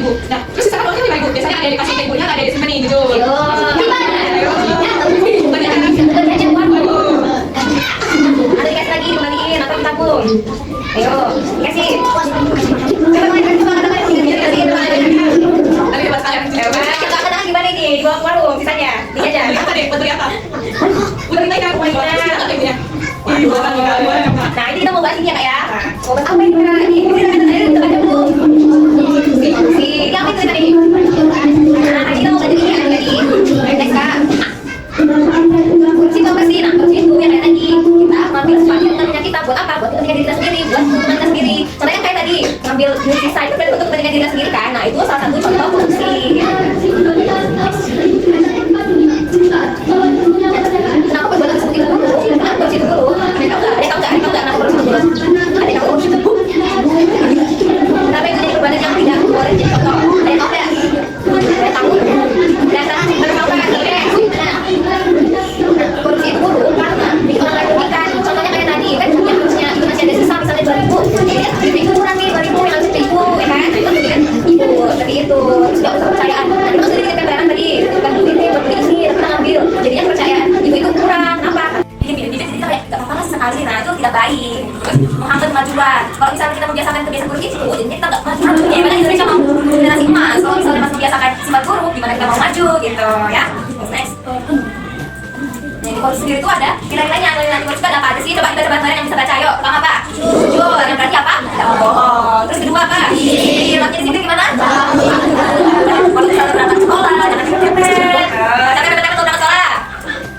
5.000. Nah, terus sisa uangnya 5.000. Biasanya ada yang dikasih ke ibunya, ada yang disimpenin gitu. Ada dikasih lagi, dibalikin atau ditabung. Ayo, dikasih. Tapi hebat sekali. Kita gimana nih? Dibawa ke warung, sisanya. Ini aja. Apa deh, buat beli apa? Udah kita ikan, Udah kita. kita nggak ibunya. Iya, Nah, ini kita mau bahas ini ya, Kak ya. Mau bahas apa ini, Kak? Ini kita baca dulu. Ini apa itu tadi? Nah, kita mau baca ini ya tadi. Next, Kak. Kursi itu apa sih? Nah, kursi itu yang kayak tadi kita ngambil sesuatu yang punya kita buat apa? Buat kepentingan diri kita sendiri, buat keuntungan kita sendiri. Contohnya kayak tadi ngambil duit sisa itu berarti untuk kepentingan diri kita sendiri kan? Nah, itu salah satu contoh kursi. Kenapa perbuatan seperti itu dulu? Kenapa kursi itu dulu? Ada yang tahu nggak? Kenapa kursi itu dulu? Ada yang tahu kursi itu dulu? Kenapa itu jadi perbuatan yang tidak boleh jadi contoh? Ada yang tahu nggak? Ada yang tahu? Dasar ada tahu nggak? Kursi itu dulu karena bikin orang lain merugikan. Contohnya kayak tadi kan yang harusnya itu masih ada sisa misalnya 2.000. Jadi itu kurang nih 2.000 yang harus ibu, ya kan? Nah, itu kan ibu seperti itu. Terus nggak usah kepercayaan. Nah, itu sudah dikasih bayaran tadi. Bukan duit nih buat beli ini, kita ngambil. Jadinya kepercayaan ibu itu kurang. Apa? Jadi kita kayak nggak apa-apa sekali. Nah, itu tidak baik. Terus menghambat kemajuan. Kalau misalnya kita membiasakan kebiasaan buruk itu, jadinya kita nggak maju. Ya, karena Indonesia mau generasi emas. Kalau misalnya masih membiasakan sifat buruk, gimana kita mau maju gitu, ya? Next. Jadi kalau sendiri itu ada nilai-nilainya, nilai-nilai itu ada apa aja sih? Coba kita bareng-bareng yang bisa baca, yuk. Pertama apa? Jujur, yang berarti apa? Tidak bohong. Terus kedua apa? Hilangnya di sini gimana? Kalau misalnya berangkat sekolah, jangan cepet-cepet. Capek-capek untuk berangkat sekolah.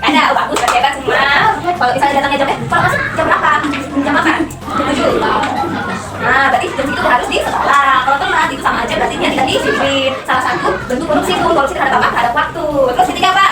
Ada, bagus, berarti hebat semua. Kalau misalnya datangnya jam kalau masuk jam berapa? Jam makan? Jam 7. Nah, berarti jam itu harus di sekolah. Kalau telat itu sama aja, berarti dia tidak disiplin. Salah satu bentuk korupsi itu, korupsi terhadap apa? Terhadap waktu. Terus ketiga apa?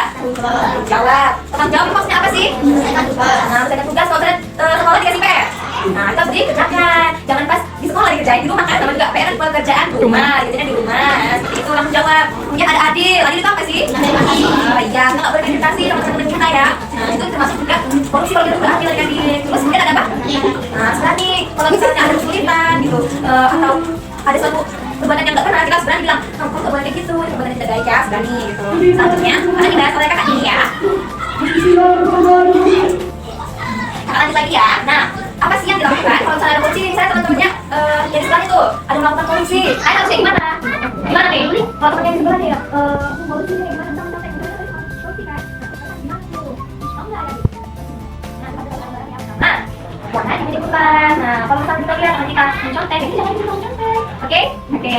Jawab. Tentang jawab maksudnya apa sih? Nah, misalnya tugas kalau sekolah dikasih PR. Nah, kita beri kerjakan. Jangan pas di sekolah dikerjain di rumah kan, sama juga PR pekerjaan rumah, gitu di rumah. Seperti itu langsung jawab. Kemudian ada adil. Adil itu apa sih? Iya, kita nggak berkomunikasi sama teman-teman kita ya. Nah, itu termasuk juga korupsi kalau kita nggak adil dengan adil. Terus kemudian ada apa? Nah, berani. Kalau misalnya ada kesulitan gitu, atau ada suatu perbuatan yang nggak pernah, kita berani bilang, kamu nggak boleh kayak gitu, perbuatan yang tidak baik ya, berani gitu. Selanjutnya, karena dibahas oleh kakak ini ya. Kakak lanjut lagi ya. Nah, apa sih yang dilakukan kalau misalnya ada korupsi? Misalnya teman-temannya yang di sebelah itu ada melakukan korupsi. Harusnya gimana? Gimana nih? Kalau temannya di sebelah nih, korupsi nih gimana? Korupsi kan? Gimana tuh? Tahu nggak ada? Nah, warna dibutuhkan. Nah, kalau misalnya kita lihat teman kita mencontek, itu jangan mencontek. Oke,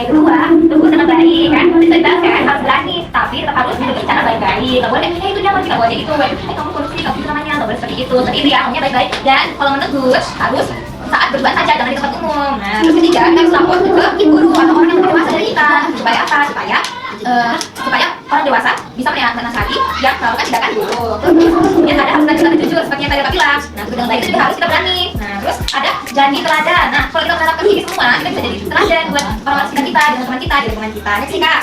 kedua, tunggu dengan baik kan? Bisa dibahas kan? Harus berani, tapi tetap harus berbicara baik-baik. Nggak boleh, itu jangan nggak boleh itu. Kamu korupsi, kamu itu namanya nggak boleh seperti itu. Seperti itu ya, maunya baik-baik. Dan kalau menegur harus saat berbuat saja, jangan di tempat umum. Nah, terus ketiga, kita harus lapor ke guru atau orang yang lebih dewasa dari kita. Supaya apa? Supaya orang dewasa bisa menasihati yang melakukan tindakan buruk. Kemudian ada harus kita jujur, seperti yang tadi Bapak bilang. Nah, dengan baik itu juga harus kita berani. Nah, terus ada janji teladan. Nah, kalau kita menerapkan ini semua, kita bisa jadi teladan buat orang-orang sekitar kita, di teman kita, di lingkungan kita. Next nih, Kak.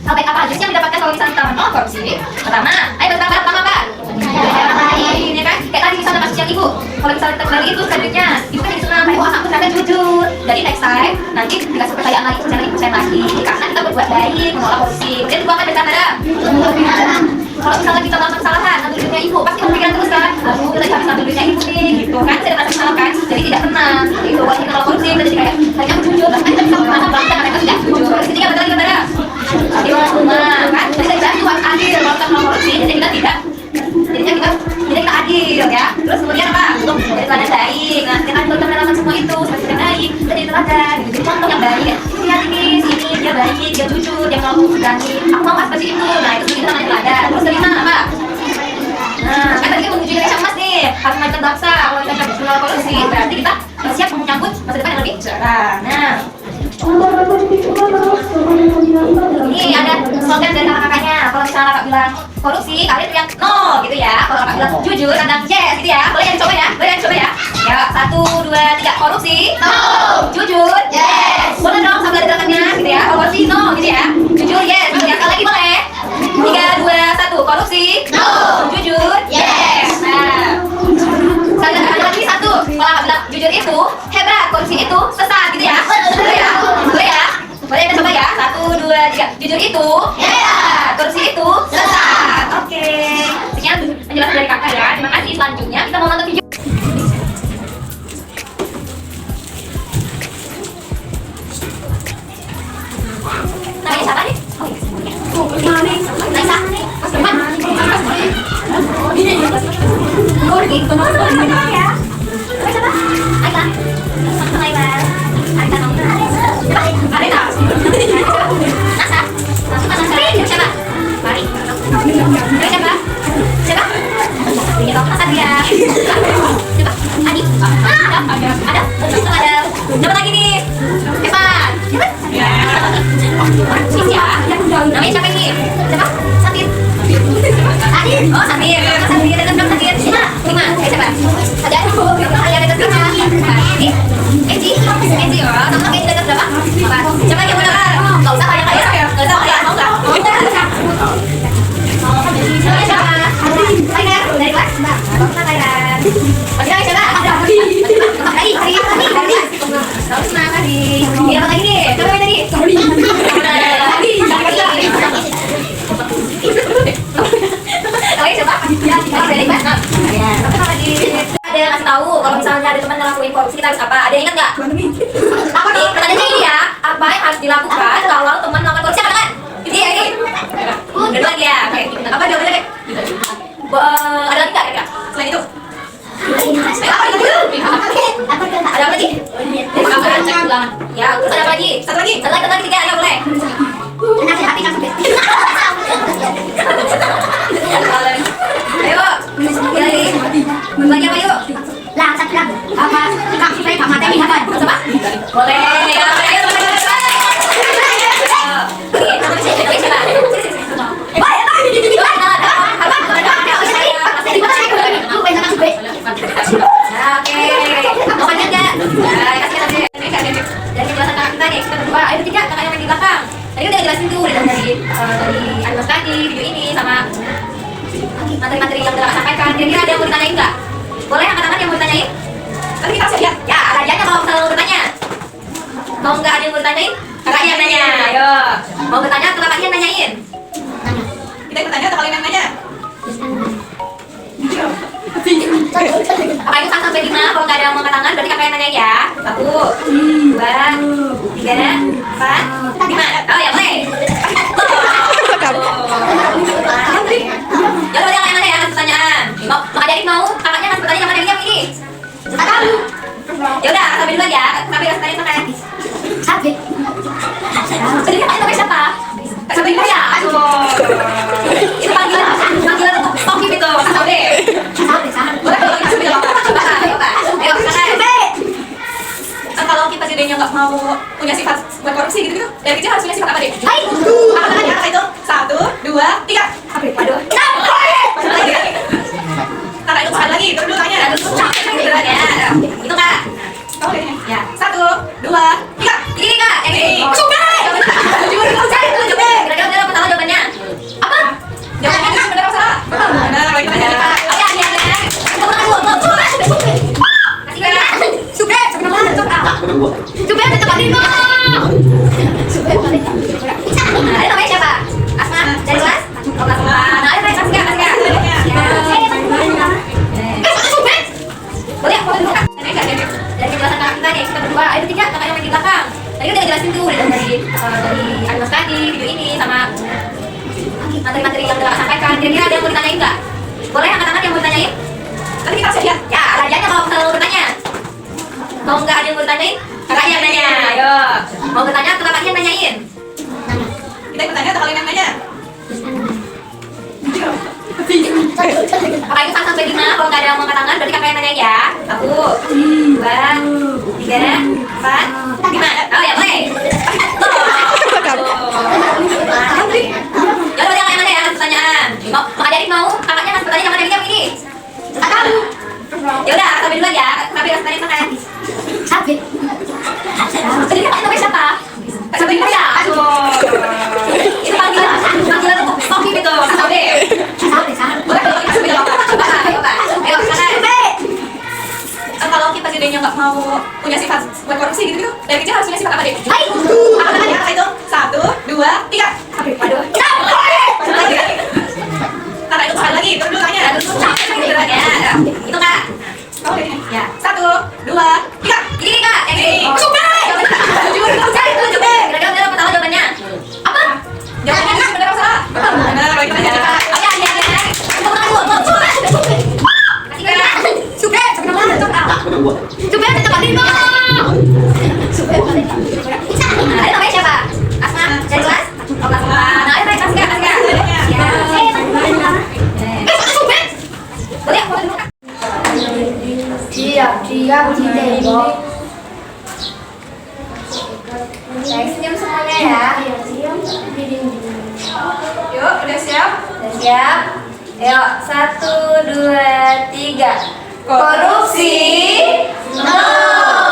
Hal baik apa aja sih yang didapatkan kalau misalnya kita menolak korupsi? Pertama, ayo pertama apa? Ini kan, kayak tadi misalnya kasus yang ibu. Kalau misalnya kita kembali itu selanjutnya, ibu kan jadi senang, wah aku ternyata jujur. Jadi next time, nanti dikasih kepercayaan lagi, percayaan lagi. Karena kita berbuat baik, menolak korupsi. Kemudian kedua kan berkata, kalau misalnya kita melakukan kesalahan, ambil duitnya ibu, pasti kepikiran terus kan, aduh kita habis ambil duitnya ibu nih, gitu kan, saya merasa salah kan, jadi tidak tenang. Itu kalau kita melakukan korupsi, kita jadi kayak, saya jujur, bahkan kita bisa merasa bangga karena kita tidak jujur. Terus ketiga betul lagi saudara, di rumah kan, kita tidak buat adil kalau kita melakukan korupsi, jadi kita tidak, jadinya kita adil ya. Terus kemudian apa? Untuk jadi teladan baik. Nah, kita kalau kita melakukan semua itu supaya kita baik, kita jadi teladan, jadi contoh yang baik. Lihat ini, sini dia baik, dia jujur, dia melakukan berani. Aku mau seperti itu. Nah, itu kita namanya teladan. Terus kelima apa? Nah, kan tadi kita menuju Indonesia emas nih, harus memajukan bangsa. Kalau kita menolak korupsi, berarti kita siap menyambut masa depan yang lebih cerah. Nah, ini ada slogan dari kakak-kakaknya. Kalau misalnya kakak bilang korupsi, kalian teriak no gitu ya. Kalau kakak bilang jujur, kadang yes gitu ya. Boleh yang coba ya? Boleh yang coba ya? Ya, 1, 2, 3. Korupsi no, jujur yes. Boleh dong sambil ada gerakannya gitu ya. Korupsi no gitu ya. Jujur yes. Sekali lagi boleh. 3, 2, 1. Korupsi no, jujur yes. Nah, sekali lagi 1. Kalau kakak bilang jujur itu hebat, korupsi itu sesat gitu ya. Boleh ya? Boleh ya? Boleh kita coba ya? Jujur itu korupsi itu sesat. Oke. Sekian penjelasan dari kakak ya. Terima kasih. Selanjutnya kita mau nonton video. Namanya siapa nih? Oh iya. Naisa. Mas Depan. Oh gitu. Ya. Siapa? Aika. Aika. Aika nomor. Aika. Nasa. Siapa? Mari. Siapa? Siapa? Ini dong Nasa dia. Siapa? Adi. Ada. Siapa lagi nih? Evan. Namanya siapa ini? Siapa? Satir. Satir. Oh Satir. Satir. Ada berapa Satir? 5. Siapa? Ada. Ada berapa? Ini. Eci. Eci. Oh, sama kayak ada berapa? 4. Siapa yang benar? Enggak usah kayak kaya. Enggak usah kayak mau enggak? Namanya siapa? Tiger. Dari kelas? Enggak. Bapak Tiger. Masih siapa? Ada. Hari. Terus mana di? Ini apa lagi nih? Coba tadi. Ada yang kasih tahu kalau misalnya ada teman ngelakuin korupsi kita harus apa? Ada yang ingat nggak? Apa nih? Pertanyaannya ini ya, apa yang harus dilakukan kalau teman melakukan korupsi? Apa kan? Ini ya ini. Ada lagi ya. Apa jawabannya? Ada lagi nggak? Selain itu? Apa lagi? Ada apa lagi? Ya, terus ada apa lagi? Satu lagi, 3, ayo boleh. Nasi hati sampai. Ayo, lagi apa yuk? Lah, satu lagi. Apa? Kak supaya Kak Mateni apa? Coba. Boleh. Ayo, tadi udah jelasin tuh dari animasi tadi, video ini sama materi-materi yang udah sampaikan. Kira-kira ada yang mau ditanyain nggak? Boleh angkat tangan yang mau ditanyain? Tapi kita harus lihat. Ya, rajanya kalau misalnya mau bertanya. Mau nggak ada yang mau ditanyain? Kakaknya yang nanya. Ayo. Mau bertanya atau kakaknya yang nanyain? Kita yang bertanya atau kalian yang nanya? Apa itu 1 sampai 5? Kalau nggak ada yang mau angkat tangan, berarti kakak yang nanya ya. 1, 2, 3, 4, 5. Oh ya boleh. Ya udah yang nanya ya pertanyaan. Mau adik mau kakaknya ngasih pertanyaan sama adiknya ini. Ya udah sampai dulu ya. Sampai harus tanya makan. Sampai. Jadi kakaknya sampai siapa? Sampai dulu ya. Itu panggilan untuk Tommy itu. Sampai. Boleh kalau kita sampai coba. Ayo kakak. Kalau kita jadinya nggak mau punya sifat buat korupsi gitu dari kecil harus punya sifat apa deh? Hai. Apa namanya? Itu 1, 2, 3. Waduh. Kakak itu sekali lagi. Terus dulu tanya. Ya. Itu kak. Ya. 1, 2, 3. Ini kak. Yang ini. Sudah. Kira-kira apa salah jawabannya? Apa? Jawabannya itu benar apa salah? Benar. Kalau kita jadi kak. Coba cepat ini ada namanya siapa? Asma dari kelas? Kelas 4. Nah, ayo kasih enggak? Boleh dulu kan? Dari penjelasan kakak kita nih, kita berdua, ayo bertiga, kakak yang main di belakang. Tadi udah ngejelasin tuh dari animasi tadi, video ini sama materi-materi yang udah sampaikan. Kira-kira ada yang mau ditanyain nggak? Boleh angkat tangan yang mau ditanyain? Tapi kita harus lihat. Ya, rajanya kalau misalnya mau bertanya. Mau nggak ada yang mau ditanyain? Kakaknya yang nanya, ayo. Mau bertanya atau kakaknya yang nanyain? Kita yang bertanya atau kalian yang nanya? Apa itu 1 sampai 5? Kalau nggak ada yang mau angkat tangan, berarti kakak yang nanya ya. 1, 2, 3, 4, 5. Oh ya, boleh. Ya udah yang nanya ya, pertanyaan. Mau adik mau kakaknya ngasih pertanyaan sama adiknya begini. Ya udah, sampai duluan ya. Sampai rasanya makan. Sampai. Jadi kakak itu siapa? Sampai dulu ya. Itu panggilan untuk Tommy itu. Sampai. Boleh kalau kita sampai jawab. Ayo kakak. Kalau kita jadinya nggak mau punya sifat buat korupsi gitu dari kecil harus punya sifat apa deh? Hai. Apa namanya? Itu 1, 2, 3. semuanya ya. Yuk, udah siap? Udah siap? Ayo, 1, 2, 3. Korupsi, no!